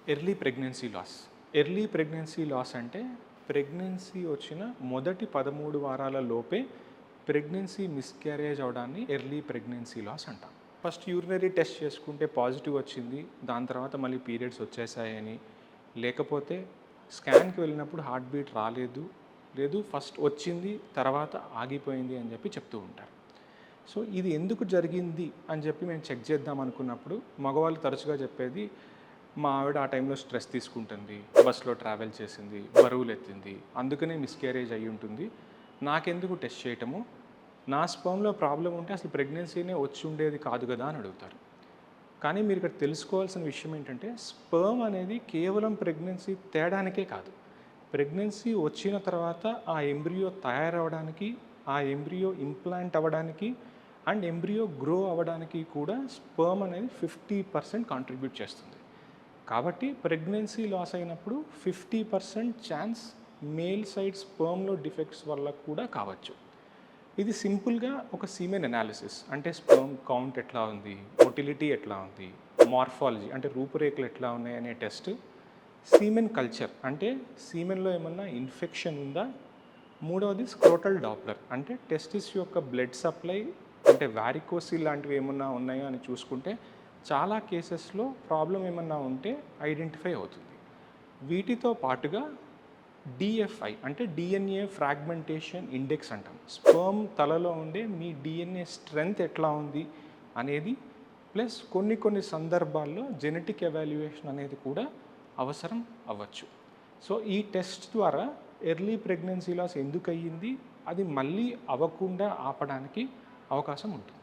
Early pregnancy loss. Early pregnancy loss అంటే pregnancy వచ్చిన మొదటి 13 వారాల లోపే ప్రెగ్నెన్సీ మిస్‌క్యారేజ్ అవ్వడాన్ని ఎర్లీ ప్రెగ్నెన్సీ లాస్ అంటాం. ఫస్ట్ యూరినరీ టెస్ట్ చేసుకుంటే పాజిటివ్ వచ్చింది. దాని తర్వాత మళ్ళీ పీరియడ్స్ వచ్చేసాయని, లేకపోతే స్కాన్‌కి వెళ్ళినప్పుడు హార్ట్ బీట్ రాలేదు, లేదు ఫస్ట్ వచ్చింది తర్వాత ఆగిపోయింది అని చెప్పి చెప్తూ ఉంటారు. సో ఇది ఎందుకు జరిగింది అని చెప్పి మేము చెక్ చేద్దాం అనుకున్నప్పుడు మగవాళ్ళు తరచుగా చెప్పేది, మా ఆవిడ ఆ టైంలో స్ట్రెస్ తీసుకుంటుంది, బస్సులో ట్రావెల్ చేసింది, బరువులు ఎత్తింది, అందుకనే మిస్‌క్యారేజ్ అయ్యి ఉంటుంది, నాకెందుకు టెస్ట్ చేయటము, నా స్పర్మ్‌లో ప్రాబ్లం ఉంటే అసలు ప్రెగ్నెన్సీనే వచ్చి ఉండేది కాదు కదా అని అడుగుతారు. కానీ మీరు ఇక్కడ తెలుసుకోవాల్సిన విషయం ఏంటంటే స్పర్మ్ అనేది కేవలం ప్రెగ్నెన్సీ తేడానికే కాదు, ప్రెగ్నెన్సీ వచ్చిన తర్వాత ఆ ఎంబ్రియో తయారవ్వడానికి, ఆ ఎంబ్రియో ఇంప్లాంట్ అవ్వడానికి అండ్ ఎంబ్రియో గ్రో అవ్వడానికి కూడా స్పర్మ్ అనేది 50% కాంట్రిబ్యూట్ చేస్తుంది. కాబట్టి ప్రెగ్నెన్సీ లాస్ అయినప్పుడు 50% ఛాన్స్ మేల్ సైడ్ స్పర్మ్లో డిఫెక్ట్స్ వల్ల కూడా కావచ్చు. ఇది సింపుల్గా ఒక సీమెన్ అనాలిసిస్, అంటే స్పర్మ్ కౌంట్ ఎట్లా ఉంది, మొటిలిటీ ఎట్లా ఉంది, మార్ఫాలజీ అంటే రూపురేఖలు ఎట్లా ఉన్నాయి అనే టెస్ట్, సీమెన్ కల్చర్ అంటే సీమెన్లో ఏమన్నా ఇన్ఫెక్షన్ ఉందా, మూడవది స్క్రోటల్ డాప్లర్ అంటే టెస్టిస్ యొక్క బ్లడ్ సప్లై అంటే వారికోసిల్ లాంటివి ఏమన్నా ఉన్నాయో అని చూసుకుంటే చాలా కేసెస్లో ప్రాబ్లం ఏమన్నా ఉంటే ఐడెంటిఫై అవుతుంది. వీటితో పాటుగా డిఎఫ్ఐ అంటే డిఎన్ఏ ఫ్రాగ్మెంటేషన్ ఇండెక్స్ అంటాం, స్పర్మ్ తలలో ఉండే మీ డిఎన్ఏ స్ట్రెంగ్త్ ఎట్లా ఉంది అనేది, ప్లస్ కొన్ని సందర్భాల్లో జెనెటిక్ ఎవాల్యుయేషన్ అనేది కూడా అవసరం అవ్వచ్చు. సో ఈ టెస్ట్ ద్వారా ఎర్లీ ప్రెగ్నెన్సీ లాస్ ఎందుకు అయ్యింది, అది మళ్ళీ అవ్వకుండా ఆపడానికి అవకాశం ఉంటుంది.